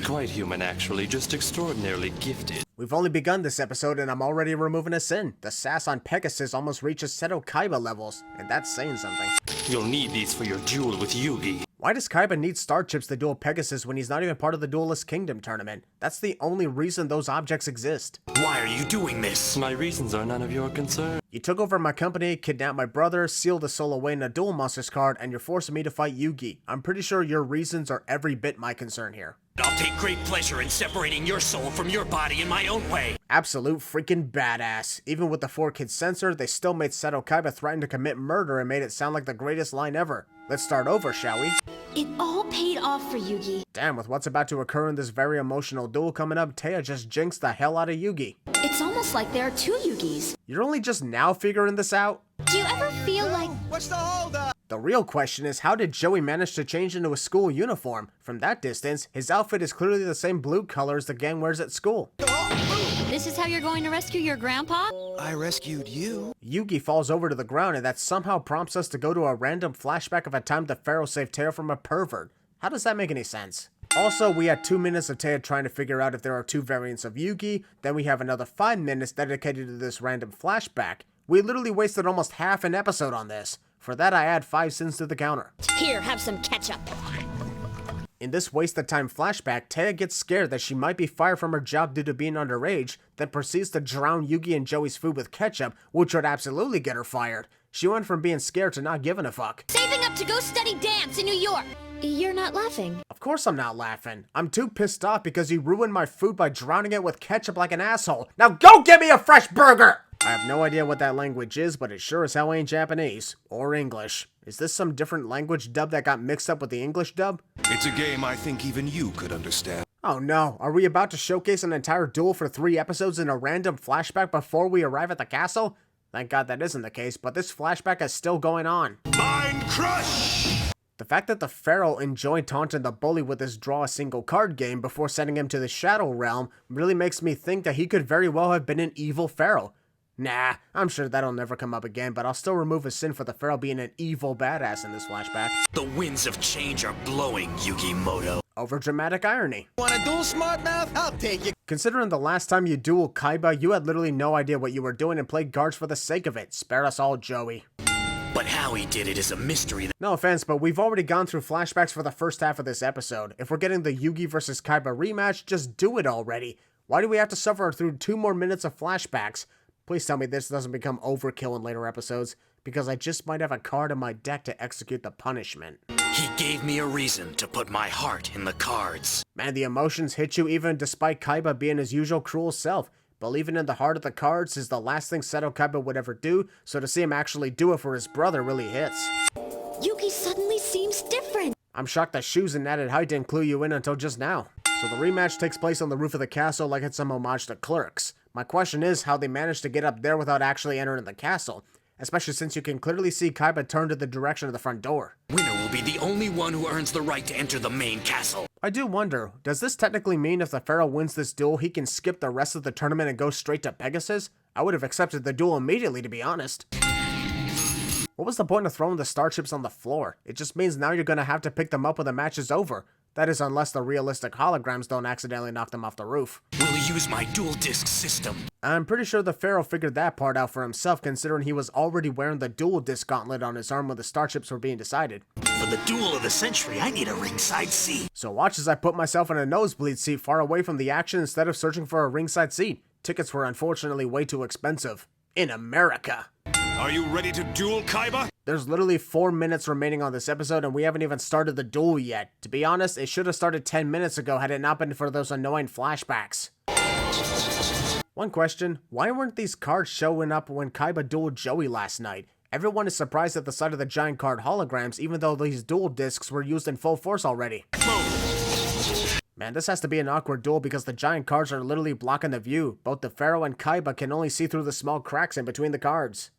Quite human, actually, just extraordinarily gifted. We've only begun this episode and I'm already removing a sin. The sass on Pegasus almost reaches Seto Kaiba levels, and that's saying something. You'll need these for your duel with Yugi. Why does Kaiba need star chips to duel Pegasus when he's not even part of the Duelist Kingdom tournament? That's the only reason those objects exist. Why are you doing this? My reasons are none of your concern. You took over my company, kidnapped my brother, sealed his soul away in a Duel Monsters card, and you're forcing me to fight Yugi. I'm pretty sure your reasons are every bit my concern here. I'll take great pleasure in separating your soul from your body in my own way. Absolute freaking badass. Even with the 4-kid censor, they still made Seto Kaiba threaten to commit murder and made it sound like the greatest line ever. Let's start over, shall we? It all paid off for Yugi. Damn, with what's about to occur in this very emotional duel coming up, Taya just jinxed the hell out of Yugi. It's almost like there are two Yugis. You're only just now figuring this out? Do you ever feel like... What's the holdup? The real question is, how did Joey manage to change into a school uniform? From that distance, his outfit is clearly the same blue color as the gang wears at school. This is how you're going to rescue your grandpa? I rescued you. Yugi falls over to the ground, and that somehow prompts us to go to a random flashback of a time the Pharaoh saved Taya from a pervert. How does that make any sense? Also, we had 2 minutes of Taya trying to figure out if there are 2 variants of Yugi, then we have another 5 minutes dedicated to this random flashback. We literally wasted almost half an episode on this. For that, I add 5 cents to the counter. Here, have some ketchup. In this wasted time flashback, Taya gets scared that she might be fired from her job due to being underage, then proceeds to drown Yugi and Joey's food with ketchup, which would absolutely get her fired. She went from being scared to not giving a fuck. Saving up to go study dance in New York. You're not laughing. Of course I'm not laughing. I'm too pissed off because you ruined my food by drowning it with ketchup like an asshole. Now go get me a fresh burger! I have no idea what that language is, but it sure as hell ain't Japanese. Or English. Is this some different language dub that got mixed up with the English dub? It's a game I think even you could understand. Oh no, are we about to showcase an entire duel for 3 episodes in a random flashback before we arrive at the castle? Thank God that isn't the case, but this flashback is still going on. Mind Crush! The fact that the Pharaoh enjoyed taunting the bully with his draw a single card game before sending him to the Shadow Realm really makes me think that he could very well have been an evil Pharaoh. Nah, I'm sure that'll never come up again, but I'll still remove his sin for the Pharaoh being an evil badass in this flashback. The winds of change are blowing, Yugi-moto. Overdramatic irony. Wanna duel, smart mouth? I'll take you. Considering the last time you dueled Kaiba, you had literally no idea what you were doing and played guards for the sake of it. Spare us all, Joey. But how he did it is a mystery. No offense, but we've already gone through flashbacks for the first half of this episode. If we're getting the Yugi vs Kaiba rematch, just do it already. Why do we have to suffer through 2 more minutes of flashbacks? Please tell me this doesn't become overkill in later episodes, because I just might have a card in my deck to execute the punishment. He gave me a reason to put my heart in the cards. Man, the emotions hit you even despite Kaiba being his usual cruel self. Believing in the heart of the cards is the last thing Seto Kaiba would ever do, so to see him actually do it for his brother really hits. Yugi suddenly seems different. I'm shocked that shoes and added height didn't clue you in until just now. So the rematch takes place on the roof of the castle like it's some homage to Clerks. My question is how they managed to get up there without actually entering the castle, especially since you can clearly see Kaiba turn to the direction of the front door. Winner will be the only one who earns the right to enter the main castle. I do wonder, does this technically mean if the Pharaoh wins this duel, he can skip the rest of the tournament and go straight to Pegasus? I would have accepted the duel immediately, to be honest. What was the point of throwing the star chips on the floor? It just means now you're gonna have to pick them up when the match is over. That is, unless the realistic holograms don't accidentally knock them off the roof. We'll use my dual disc system. I'm pretty sure the Pharaoh figured that part out for himself, considering he was already wearing the dual disc gauntlet on his arm when the star chips were being decided. For the duel of the century, I need a ringside seat. So watch as I put myself in a nosebleed seat far away from the action instead of searching for a ringside seat. Tickets were unfortunately way too expensive. In America. Are you ready to duel, Kaiba? There's literally 4 minutes remaining on this episode and we haven't even started the duel yet. To be honest, it should have started 10 minutes ago had it not been for those annoying flashbacks. One question, why weren't these cards showing up when Kaiba dueled Joey last night? Everyone is surprised at the sight of the giant card holograms even though these duel discs were used in full force already. Man, this has to be an awkward duel because the giant cards are literally blocking the view. Both the Pharaoh and Kaiba can only see through the small cracks in between the cards.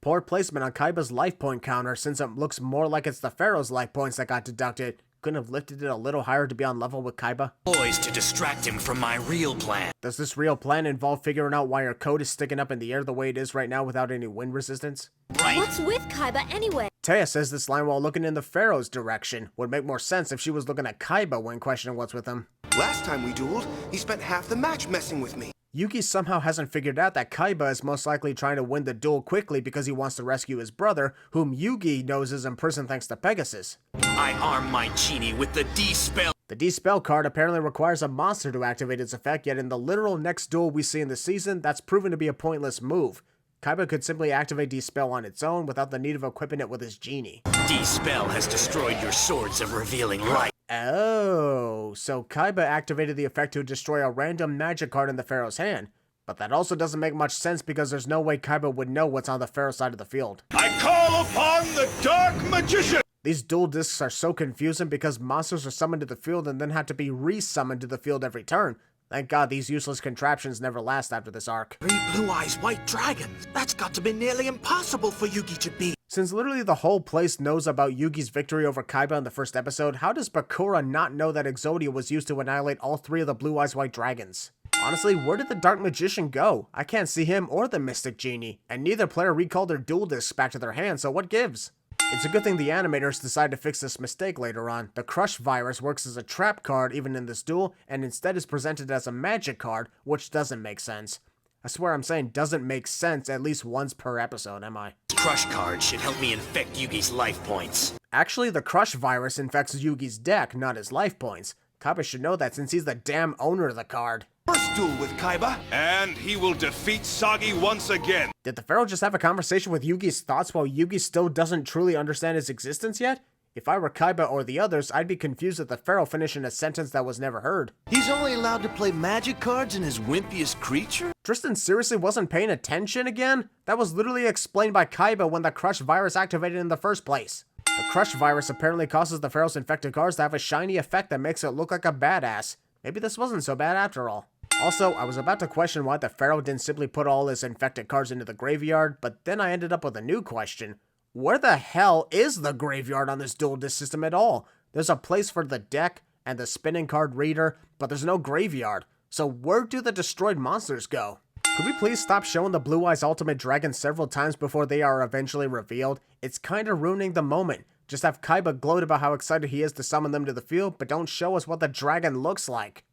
Poor placement on Kaiba's life point counter since it looks more like it's the Pharaoh's life points that got deducted. couldn't have lifted it a little higher to be on level with Kaiba? Boys to distract him from my real plan. Does this real plan involve figuring out why her code is sticking up in the air the way it is right now without any wind resistance? Right. What's with Kaiba anyway? Taya says this line while looking in the Pharaoh's direction. Would make more sense if she was looking at Kaiba when questioning what's with him. Last time we dueled, he spent half the match messing with me. Yugi somehow hasn't figured out that Kaiba is most likely trying to win the duel quickly because he wants to rescue his brother, whom Yugi knows is in prison thanks to Pegasus. I arm my genie with the D-spell. The D-Spell card apparently requires a monster to activate its effect, yet in the literal next duel we see in the season, that's proven to be a pointless move. Kaiba could simply activate D-Spell on its own without the need of equipping it with his genie. D-spell has destroyed your swords of revealing light. Oh, so Kaiba activated the effect to destroy a random magic card in the Pharaoh's hand. But that also doesn't make much sense because there's no way Kaiba would know what's on the Pharaoh side of the field. I call upon the Dark Magician! These duel discs are so confusing because monsters are summoned to the field and then have to be re-summoned to the field every turn. Thank God these useless contraptions never last after this arc. 3 blue-eyes white dragons. That's got to be nearly impossible for Yugi to beat. Since literally the whole place knows about Yugi's victory over Kaiba in the first episode, how does Bakura not know that Exodia was used to annihilate all 3 of the Blue Eyes White Dragons? Honestly, where did the Dark Magician go? I can't see him or the Mystic Genie, and neither player recalled their duel discs back to their hands, so what gives? It's a good thing the animators decided to fix this mistake later on. The Crush virus works as a trap card even in this duel, and instead is presented as a magic card, which doesn't make sense. I swear I'm saying doesn't make sense at least once per episode, am I? Crush card should help me infect Yugi's life points. Actually, the Crush virus infects Yugi's deck, not his life points. Kaiba should know that since he's the damn owner of the card. First duel with Kaiba. And he will defeat Sagi once again. Did the Pharaoh just have a conversation with Yugi's thoughts while Yugi still doesn't truly understand his existence yet? If I were Kaiba or the others, I'd be confused at the Pharaoh finishing a sentence that was never heard. He's only allowed to play magic cards in his wimpiest creature? Tristan seriously wasn't paying attention again? That was literally explained by Kaiba when the Crush virus activated in the first place. The Crush virus apparently causes the Pharaoh's infected cards to have a shiny effect that makes it look like a badass. Maybe this wasn't so bad after all. Also, I was about to question why the Pharaoh didn't simply put all his infected cards into the graveyard, but then I ended up with a new question. Where the hell is the graveyard on this dual disc system at all? There's a place for the deck and the spinning card reader, but there's no graveyard. So where do the destroyed monsters go? Could we please stop showing the Blue Eyes Ultimate Dragon several times before they are eventually revealed? It's kinda ruining the moment. Just have Kaiba gloat about how excited he is to summon them to the field, but don't show us what the dragon looks like.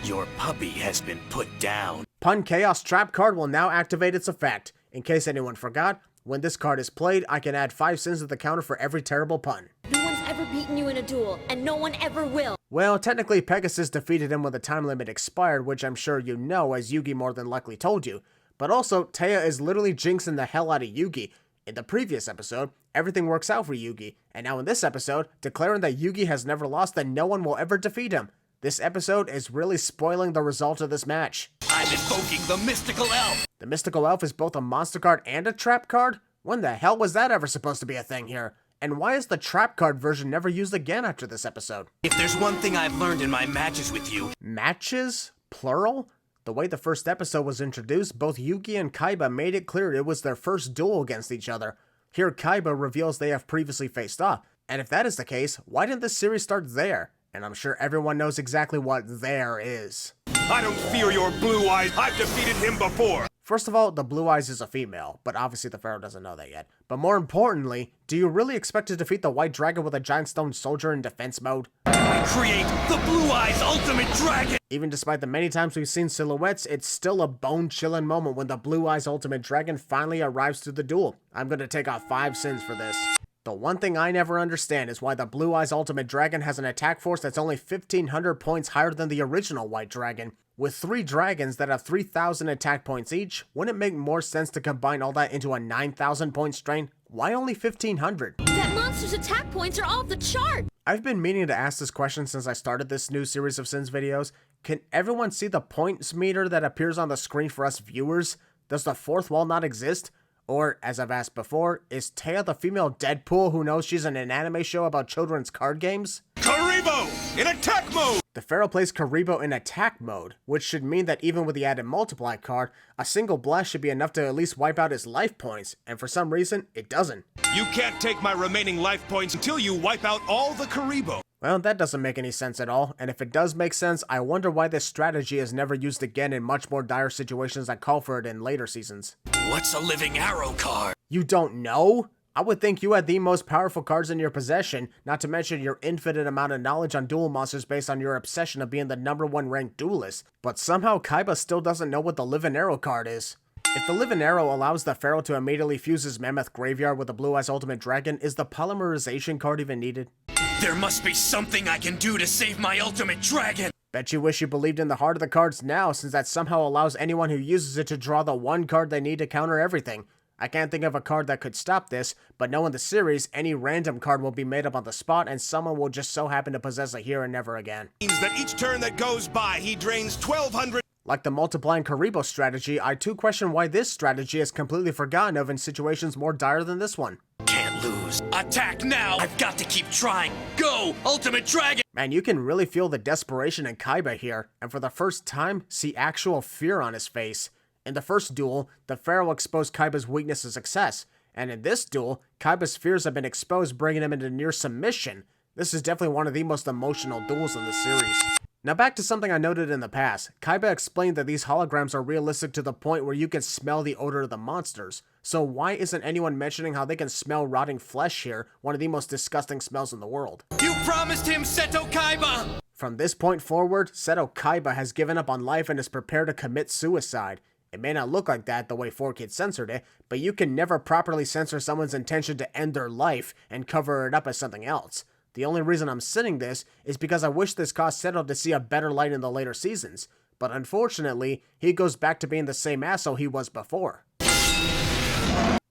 Your puppy has been put down. Pun Chaos Trap card will now activate its effect. In case anyone forgot, when this card is played, I can add 5 sins to the counter for every terrible pun. No one's ever beaten you in a duel, and no one ever will. Well, technically Pegasus defeated him when the time limit expired, which I'm sure you know as Yugi more than likely told you. But also, Taya is literally jinxing the hell out of Yugi. In the previous episode, everything works out for Yugi, and now in this episode, declaring that Yugi has never lost and no one will ever defeat him. This episode is really spoiling the result of this match. I'm invoking the mystical elf. The mystical elf is both a monster card and a trap card? When the hell was that ever supposed to be a thing here? And why is the trap card version never used again after this episode? If there's one thing I've learned in my matches with you. Matches? Plural? The way the first episode was introduced, both Yugi and Kaiba made it clear it was their first duel against each other. Here Kaiba reveals they have previously faced off, and if that is the case, why didn't this series start there? And I'm sure everyone knows exactly what there is. I don't fear your blue eyes. I've defeated him before. First of all, the Blue Eyes is a female, but obviously the Pharaoh doesn't know that yet. But more importantly, do you really expect to defeat the White Dragon with a giant stone soldier in defense mode? I create the Blue Eyes Ultimate Dragon. Even despite the many times we've seen silhouettes, it's still a bone-chilling moment when the Blue Eyes Ultimate Dragon finally arrives to the duel. I'm gonna take off 5 sins for this. The one thing I never understand is why the Blue Eyes Ultimate Dragon has an attack force that's only 1,500 points higher than the original White Dragon. With 3 dragons that have 3,000 attack points each, wouldn't it make more sense to combine all that into a 9,000 point strain? Why only 1,500? That monster's attack points are off the chart. I've been meaning to ask this question since I started this new series of Sins videos. Can everyone see the points meter that appears on the screen for us viewers? Does the 4th wall not exist? Or, as I've asked before, is Taya the female Deadpool who knows she's in an anime show about children's card games? Karibo! in attack mode! The Pharaoh plays Karibo in attack mode, which should mean that even with the added multiply card, a single blast should be enough to at least wipe out his life points, and for some reason, it doesn't. You can't take my remaining life points until you wipe out all the Karibo. Well, that doesn't make any sense at all, and if it does make sense, I wonder why this strategy is never used again in much more dire situations that call for it in later seasons. What's a living arrow card? You don't know? I would think you had the most powerful cards in your possession, not to mention your infinite amount of knowledge on duel monsters based on your obsession of being the #1 ranked duelist, but somehow Kaiba still doesn't know what the Living Arrow card is. If the Living Arrow allows the Pharaoh to immediately fuse his Mammoth Graveyard with the Blue Eyes Ultimate Dragon, is the polymerization card even needed? There must be something I can do to save my ultimate dragon! Bet you wish you believed in the heart of the cards now, since that somehow allows anyone who uses it to draw the one card they need to counter everything. I can't think of a card that could stop this, but knowing the series, any random card will be made up on the spot and someone will just so happen to possess it here and never again. Means that each turn that goes by, he drains 1,200. Like the multiplying Karibo strategy, I too question why this strategy is completely forgotten of in situations more dire than this one. Can't lose. Attack now! I've got to keep trying. Go, ultimate dragon! Man, you can really feel the desperation in Kaiba here, and for the first time, see actual fear on his face. In the first duel, the Pharaoh exposed Kaiba's weakness to success, and in this duel, Kaiba's fears have been exposed, bringing him into near submission. This is definitely one of the most emotional duels in the series. Now back to something I noted in the past. Kaiba explained that these holograms are realistic to the point where you can smell the odor of the monsters. So why isn't anyone mentioning how they can smell rotting flesh here, one of the most disgusting smells in the world? You promised him Seto Kaiba! From this point forward, Seto Kaiba has given up on life and is prepared to commit suicide. It may not look like that the way 4Kids censored it, but you can never properly censor someone's intention to end their life and cover it up as something else. The only reason I'm saying this is because I wish this caused Seto to see a better light in the later seasons, but unfortunately, he goes back to being the same asshole he was before.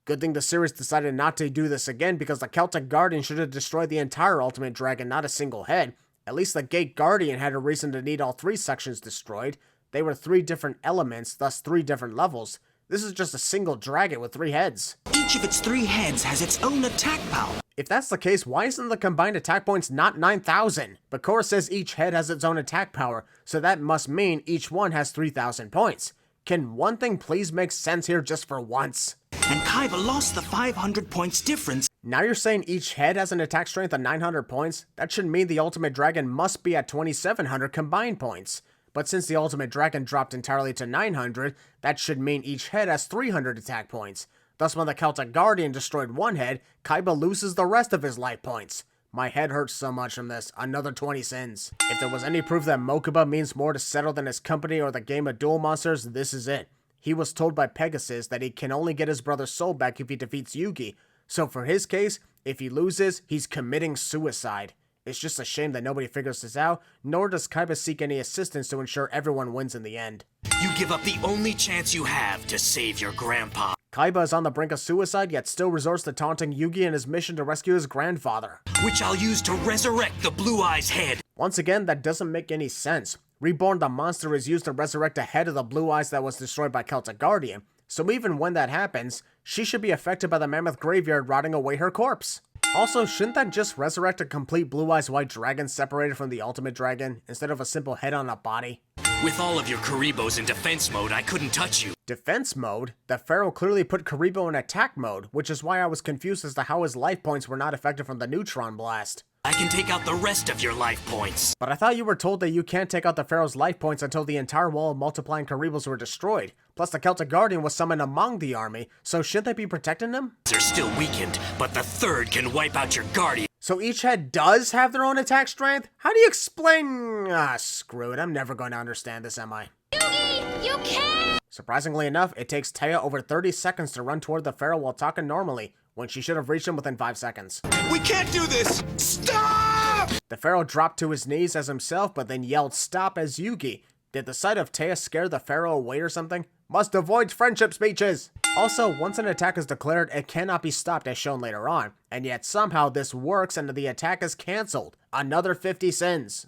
Good thing the series decided not to do this again, because the Celtic Guardian should have destroyed the entire Ultimate Dragon, not a single head. At least the Gate Guardian had a reason to need all 3 sections destroyed. They were 3 different elements, thus 3 different levels. This is just a single dragon with 3 heads. Each of its 3 heads has its own attack power. If that's the case, why isn't the combined attack points not 9,000? Bakura says each head has its own attack power, so that must mean each one has 3,000 points. Can one thing please make sense here just for once? And Kaiba lost the 500 points difference. Now you're saying each head has an attack strength of 900 points? That should mean the Ultimate Dragon must be at 2,700 combined points. But since the Ultimate Dragon dropped entirely to 900, that should mean each head has 300 attack points. Thus, when the Celtic Guardian destroyed one head, Kaiba loses the rest of his life points. My head hurts so much from this. Another 20 sins. If there was any proof that Mokuba means more to Seto than his company or the game of Duel Monsters, this is it. He was told by Pegasus that he can only get his brother's soul back if he defeats Yugi. So for his case, if he loses, he's committing suicide. It's just a shame that nobody figures this out, nor does Kaiba seek any assistance to ensure everyone wins in the end. You give up the only chance you have to save your grandpa. Kaiba is on the brink of suicide, yet still resorts to taunting Yugi in his mission to rescue his grandfather, which I'll use to resurrect the Blue Eyes head. Once again, that doesn't make any sense. Reborn the monster is used to resurrect a head of the Blue Eyes that was destroyed by Celtic Guardian, so even when that happens, she should be affected by the Mammoth Graveyard rotting away her corpse. Also, shouldn't that just resurrect a complete Blue Eyes White Dragon separated from the Ultimate Dragon, instead of a simple head on a body? With all of your Karibos in defense mode, I couldn't touch you. Defense mode? The Pharaoh clearly put Karibo in attack mode, which is why I was confused as to how his life points were not affected from the Neutron Blast. I can take out the rest of your life points. But I thought you were told that you can't take out the Pharaoh's life points until the entire wall of multiplying Karibos were destroyed. Plus the Celtic Guardian was summoned among the army, so should they be protecting them? They're still weakened, but the third can wipe out your Guardian. So each head does have their own attack strength? How do you explain? Screw it, I'm never going to understand this, am I? Yugi, you can't! Surprisingly enough, it takes Taya over 30 seconds to run toward the Pharaoh while talking normally, when she should have reached him within 5 seconds. We can't do this! Stop! The Pharaoh dropped to his knees as himself, but then yelled stop as Yugi. Did the sight of Taya scare the Pharaoh away or something? Must avoid friendship speeches! Also, once an attack is declared, it cannot be stopped as shown later on, and yet somehow this works and the attack is cancelled. Another 50 sins.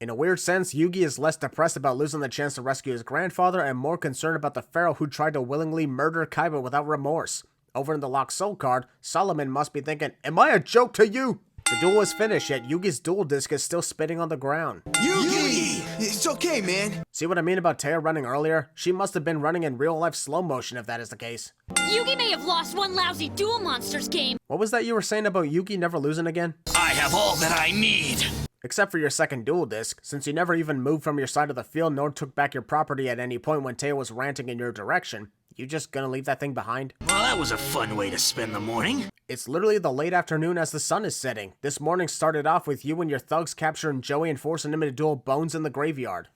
In a weird sense, Yugi is less depressed about losing the chance to rescue his grandfather and more concerned about the Pharaoh who tried to willingly murder Kaiba without remorse. Over in the Locked Soul card, Solomon must be thinking, am I a joke to you? The duel is finished, yet Yugi's duel disc is still spinning on the ground. Yugi! It's okay, man. See what I mean about Taya running earlier? She must have been running in real-life slow motion if that is the case. Yugi may have lost one lousy Duel Monsters game. What was that you were saying about Yugi never losing again? I have all that I need. Except for your second duel disc, since you never even moved from your side of the field nor took back your property at any point when Taya was ranting in your direction. You just gonna leave that thing behind? Well, that was a fun way to spend the morning. It's literally the late afternoon as the sun is setting. This morning started off with you and your thugs capturing Joey and forcing him to duel Bones in the graveyard.